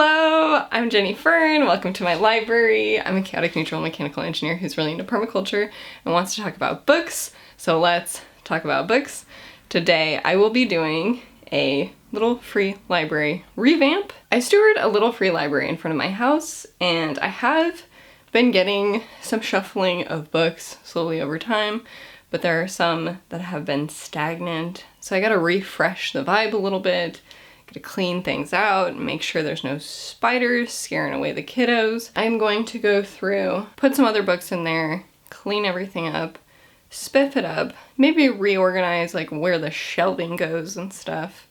Hello, I'm Jenny Fern. Welcome to my library. I'm a chaotic neutral mechanical engineer who's really into permaculture and wants to talk about books. So let's talk about books. Today I will be doing a little free library revamp. I steward a little free library in front of my house, and I have been getting some shuffling of books slowly over time, but there are some that have been stagnant. So I gotta refresh the vibe a little bit. To clean things out, make sure there's no spiders scaring away the kiddos. I'm going to go through, put some other books in there, clean everything up, spiff it up, maybe reorganize like where the shelving goes and stuff.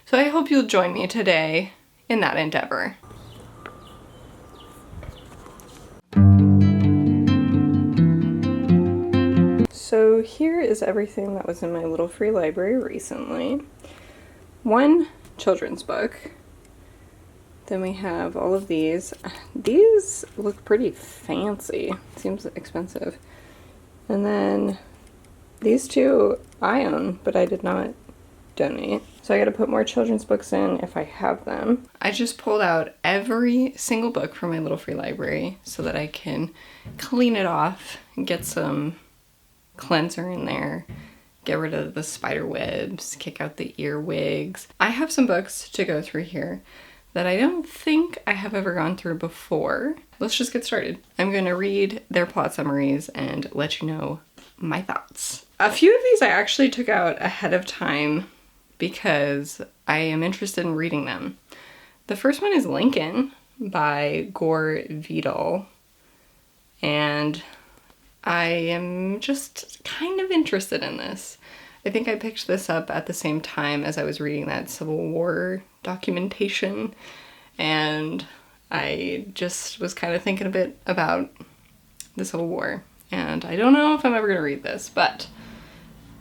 So I hope you'll join me today in that endeavor. So here is everything that was in my little free library recently. One children's book. Then we have all of these. These look pretty fancy. Seems expensive. And then these two I own, but I did not donate. So I gotta put more children's books in if I have them. I just pulled out every single book from my little free library so that I can clean it off and get some cleanser in there. Get rid of the spider webs, kick out the earwigs. I have some books to go through here that I don't think I have ever gone through before. Let's just get started. I'm gonna read their plot summaries and let you know my thoughts. A few of these I actually took out ahead of time because I am interested in reading them. The first one is Lincoln by Gore Vidal, and I am just kind of interested in this. I think I picked this up at the same time as I was reading that Civil War documentation, and I just was kind of thinking a bit about the Civil War, and I don't know if I'm ever going to read this, but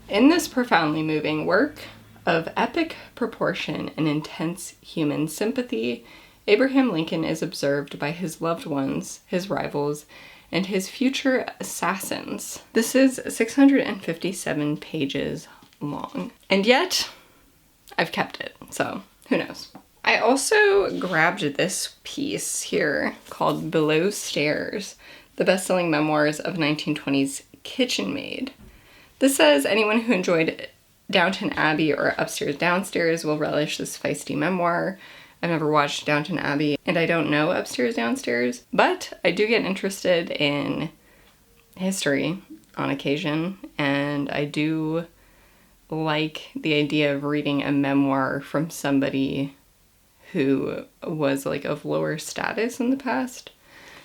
in this profoundly moving work of epic proportion and intense human sympathy, Abraham Lincoln is observed by his loved ones, his rivals, and his future assassins. This is 657 pages long. And yet, I've kept it, so who knows. I also grabbed this piece here called Below Stairs, the best-selling memoirs of 1920s kitchen maid. This says anyone who enjoyed Downton Abbey or Upstairs Downstairs will relish this feisty memoir. I've never watched Downton Abbey, and I don't know Upstairs Downstairs, but I do get interested in history on occasion, and I do like the idea of reading a memoir from somebody who was like of lower status in the past.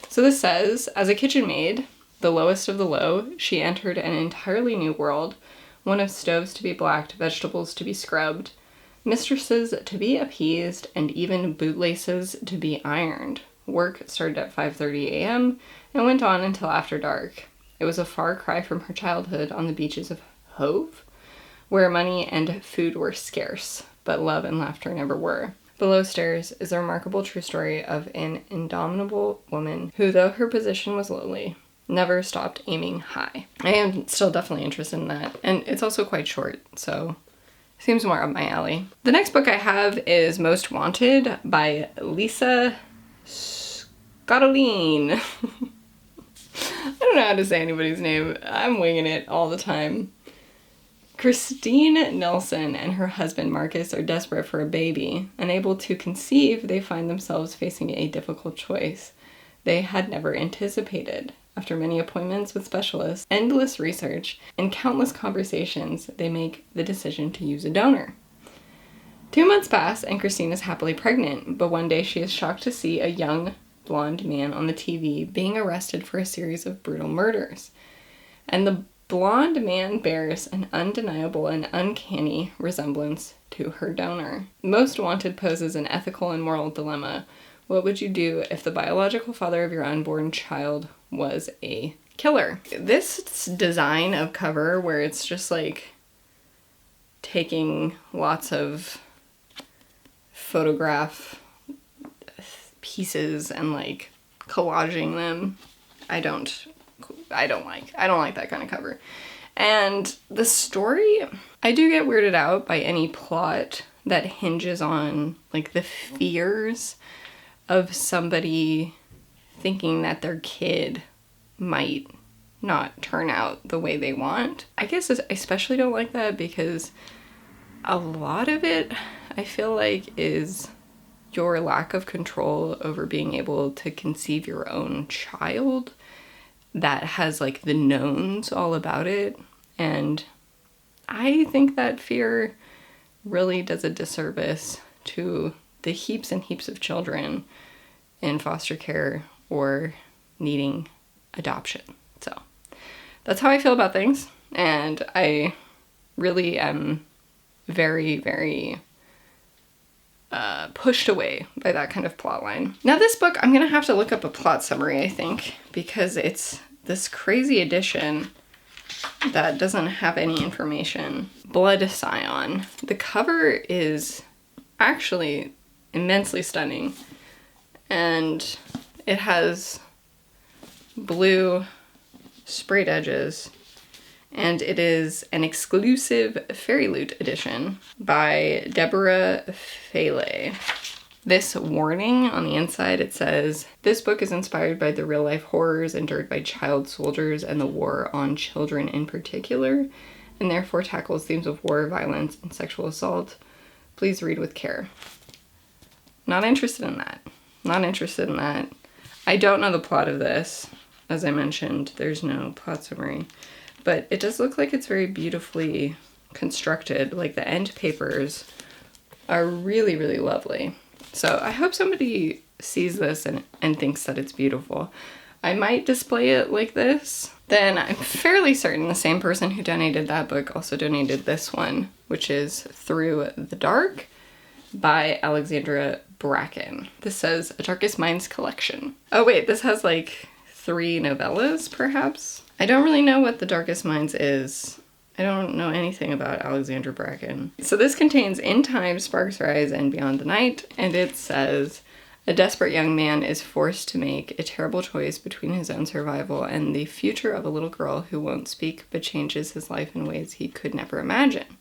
So this says, as a kitchen maid, the lowest of the low, she entered an entirely new world, one of stoves to be blacked, vegetables to be scrubbed, mistresses to be appeased, and even bootlaces to be ironed. Work started at 5:30 a.m. and went on until after dark. It was a far cry from her childhood on the beaches of Hove, where money and food were scarce, but love and laughter never were. Below Stairs is a remarkable true story of an indomitable woman who, though her position was lowly, never stopped aiming high. I am still definitely interested in that, and it's also quite short, so seems more up my alley. The next book I have is Most Wanted by Lisa Scottoline. I don't know how to say anybody's name. I'm winging it all the time. Christine Nelson and her husband Marcus are desperate for a baby. Unable to conceive, they find themselves facing a difficult choice they had never anticipated. After many appointments with specialists, endless research, and countless conversations, they make the decision to use a donor. 2 months pass and Christine is happily pregnant, but one day she is shocked to see a young blonde man on the TV being arrested for a series of brutal murders. And the blonde man bears an undeniable and uncanny resemblance to her donor. Most Wanted poses an ethical and moral dilemma. What would you do if the biological father of your unborn child was a killer? This design of cover where it's just like taking lots of photograph pieces and like collaging them, I don't like that kind of cover. And the story, I do get weirded out by any plot that hinges on like the fears of somebody thinking that their kid might not turn out the way they want. I guess I especially don't like that because a lot of it, I feel like, is your lack of control over being able to conceive your own child that has like the knowns all about it. And I think that fear really does a disservice to the heaps and heaps of children in foster care or needing adoption. So that's how I feel about things. And I really am very, very pushed away by that kind of plot line. Now this book, I'm gonna have to look up a plot summary, I think, because it's this crazy edition that doesn't have any information. Blood Scion. The cover is actually immensely stunning, and it has blue sprayed edges, and it is an exclusive Fairy Loot edition by Deborah Faley. This warning on the inside, it says, "This book is inspired by the real-life horrors endured by child soldiers and the war on children in particular, and therefore tackles themes of war, violence, and sexual assault. Please read with care." Not interested in that. Not interested in that. I don't know the plot of this. As I mentioned, there's no plot summary. But it does look like it's very beautifully constructed. Like the end papers are really, really lovely. So I hope somebody sees this and thinks that it's beautiful. I might display it like this. Then I'm fairly certain the same person who donated that book also donated this one, which is Through the Dark by Alexandra Bracken. This says A Darkest Minds Collection. Oh wait, this has like 3 novellas, perhaps? I don't really know what The Darkest Minds is. I don't know anything about Alexandra Bracken. So this contains In Time, Sparks Rise, and Beyond the Night, and it says, a desperate young man is forced to make a terrible choice between his own survival and the future of a little girl who won't speak but changes his life in ways he could never imagine.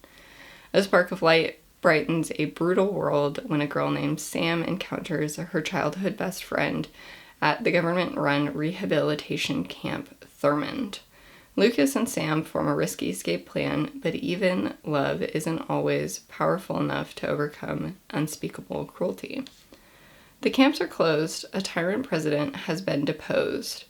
A spark of light brightens a brutal world when a girl named Sam encounters her childhood best friend at the government-run rehabilitation camp Thurmond. Lucas and Sam form a risky escape plan, but even love isn't always powerful enough to overcome unspeakable cruelty. The camps are closed, a tyrant president has been deposed,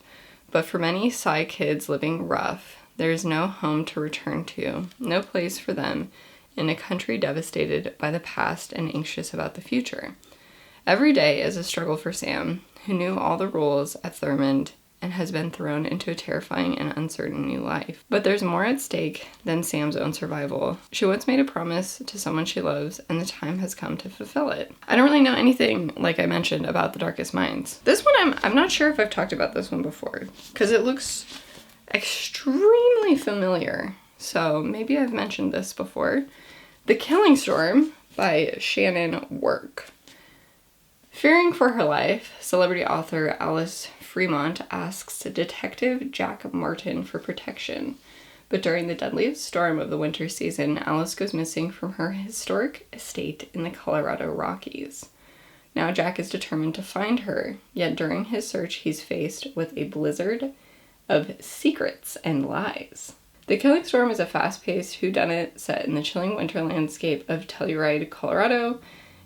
but for many Psy kids living rough, there is no home to return to, no place for them in a country devastated by the past and anxious about the future. Every day is a struggle for Sam, who knew all the rules at Thurmond and has been thrown into a terrifying and uncertain new life. But there's more at stake than Sam's own survival. She once made a promise to someone she loves, and the time has come to fulfill it. I don't really know anything, like I mentioned, about The Darkest Minds. This one, I'm not sure if I've talked about this one before, because it looks extremely familiar. So maybe I've mentioned this before. The Killing Storm by Shannon Work. Fearing for her life, celebrity author Alice Fremont asks Detective Jack Martin for protection. But during the deadliest storm of the winter season, Alice goes missing from her historic estate in the Colorado Rockies. Now Jack is determined to find her, yet during his search he's faced with a blizzard of secrets and lies. The Killing Storm is a fast-paced whodunit set in the chilling winter landscape of Telluride, Colorado,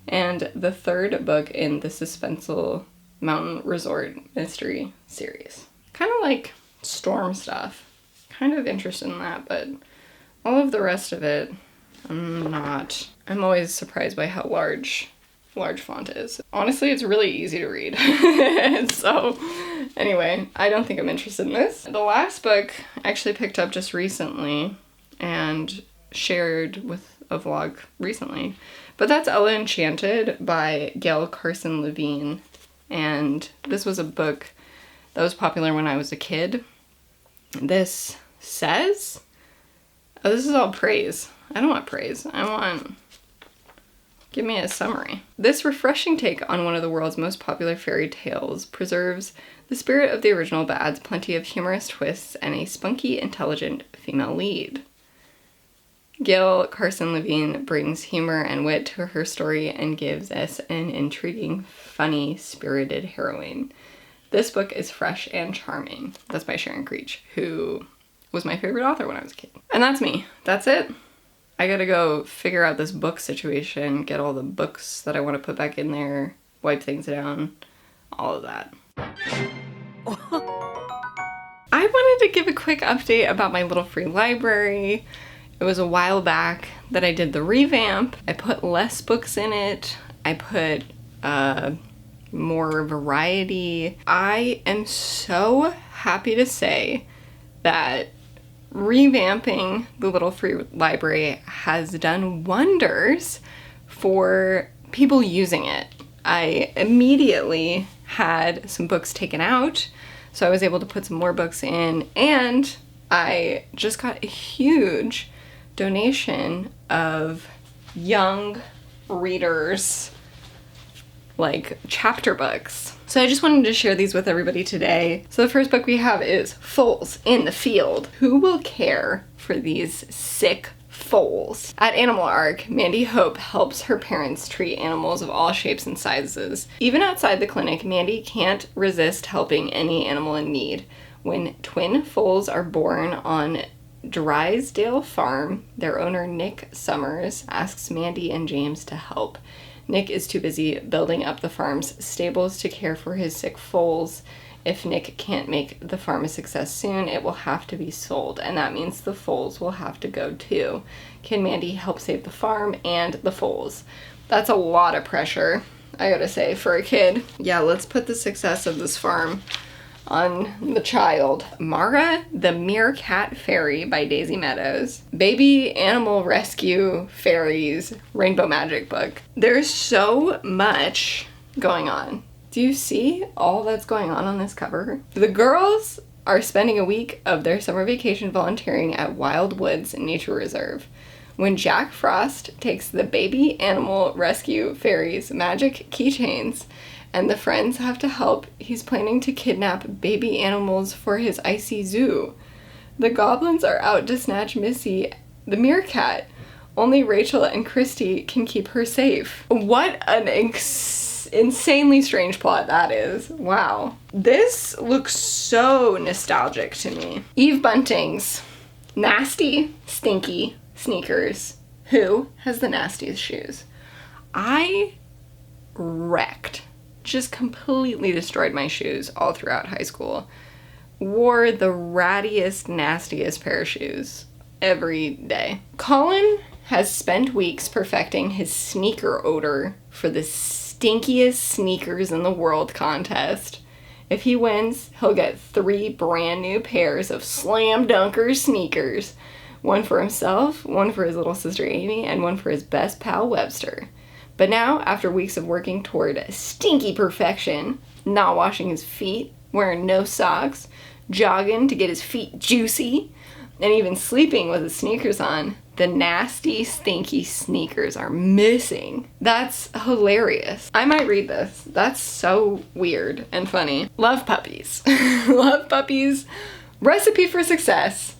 and the third book in the suspenseful mountain resort mystery series. Kind of like storm stuff. Kind of interested in that, but all of the rest of it, I'm not. I'm always surprised by how large font is. Honestly, it's really easy to read. So, anyway, I don't think I'm interested in this. The last book I actually picked up just recently and shared with a vlog recently, but that's Ella Enchanted by Gail Carson Levine. And this was a book that was popular when I was a kid. This says, oh, this is all praise. I don't want praise. Give me a summary. This refreshing take on one of the world's most popular fairy tales preserves the spirit of the original but adds plenty of humorous twists and a spunky, intelligent female lead. Gail Carson Levine brings humor and wit to her story and gives us an intriguing, funny, spirited heroine. This book is fresh and charming. That's by Sharon Creech, who was my favorite author when I was a kid. And that's me. That's it. I gotta go figure out this book situation, get all the books that I want to put back in there, wipe things down, all of that. I wanted to give a quick update about my little free library. It was a while back that I did the revamp. I put less books in it. I put more variety. I am so happy to say that revamping the little free library has done wonders for people using it. I immediately had some books taken out, so I was able to put some more books in, and I just got a huge donation of young readers, like chapter books. So I just wanted to share these with everybody today. So the first book we have is Foals in the Field. Who will care for these sick foals? At Animal Ark, Mandy Hope helps her parents treat animals of all shapes and sizes. Even outside the clinic, Mandy can't resist helping any animal in need. When twin foals are born on Drysdale Farm, their owner Nick Summers asks Mandy and James to help. Nick is too busy building up the farm's stables to care for his sick foals. If Nick can't make the farm a success soon, it will have to be sold, and that means the foals will have to go too. Can Mandy help save the farm and the foals? That's a lot of pressure, I gotta say, for a kid. Yeah, let's put the success of this farm on the child. Mara the Meerkat Fairy by Daisy Meadows. Baby Animal Rescue Fairies Rainbow Magic book. There's so much going on. Do you see all that's going on this cover? The girls are spending a week of their summer vacation volunteering at Wildest Nature Reserve. When Jack Frost takes the Baby Animal Rescue Fairies magic keychains and the friends have to help, he's planning to kidnap baby animals for his icy zoo. The goblins are out to snatch Missy, the meerkat. Only Rachel and Christy can keep her safe. What an insanely strange plot that is. Wow. This looks so nostalgic to me. Eve Bunting's nasty, stinky sneakers. Who has the nastiest shoes? I wrecked. Just completely destroyed my shoes all throughout high school. Wore the rattiest, nastiest pair of shoes every day. Colin has spent weeks perfecting his sneaker odor for the stinkiest sneakers in the world contest. If he wins, he'll get 3 brand new pairs of Slam Dunkers sneakers. One for himself, one for his little sister Amy, and one for his best pal Webster. But now, after weeks of working toward stinky perfection, not washing his feet, wearing no socks, jogging to get his feet juicy, and even sleeping with his sneakers on, the nasty, stinky sneakers are missing. That's hilarious. I might read this. That's so weird and funny. Love puppies. Love puppies. Recipe for success.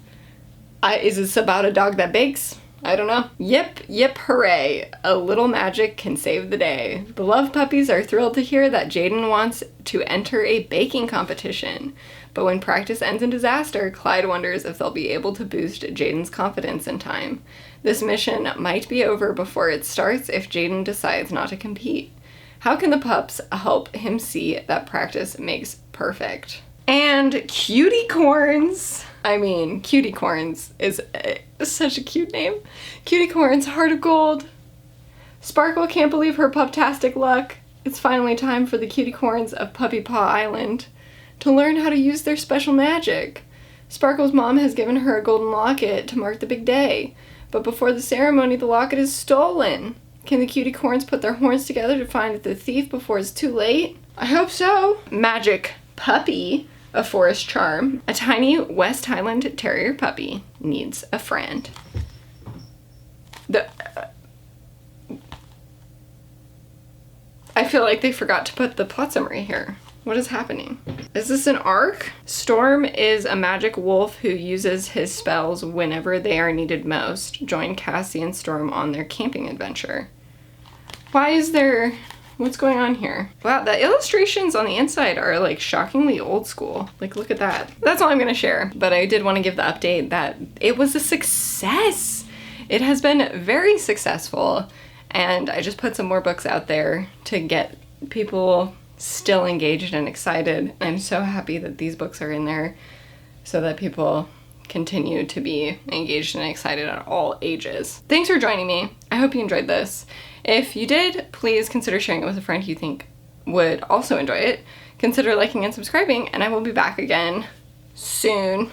Is this about a dog that bakes? I don't know. Yip, hooray. A little magic can save the day. The Love Puppies are thrilled to hear that Jaden wants to enter a baking competition. But when practice ends in disaster, Clyde wonders if they'll be able to boost Jaden's confidence in time. This mission might be over before it starts if Jaden decides not to compete. How can the pups help him see that practice makes perfect? And Cutie Corns. I mean, Cutie Corns is such a cute name. Cutie Corns, Heart of Gold. Sparkle can't believe her puptastic luck. It's finally time for the Cutie Corns of Puppy Paw Island to learn how to use their special magic. Sparkle's mom has given her a golden locket to mark the big day, but before the ceremony, the locket is stolen. Can the Cutie Corns put their horns together to find the thief before it's too late? I hope so. Magic Puppy, a forest charm. A tiny West Highland Terrier puppy needs a friend. I feel like they forgot to put the plot summary here. What is happening? Is this an arc? Storm is a magic wolf who uses his spells whenever they are needed most. Join Cassie and Storm on their camping adventure. Why is there... What's going on here? Wow, the illustrations on the inside are like shockingly old school. Like, look at that. That's all I'm gonna share. But I did want to give the update that it was a success. It has been very successful. And I just put some more books out there to get people still engaged and excited. I'm so happy that these books are in there so that people continue to be engaged and excited at all ages. Thanks for joining me. I hope you enjoyed this. If you did, please consider sharing it with a friend you think would also enjoy it. Consider liking and subscribing, and I will be back again soon.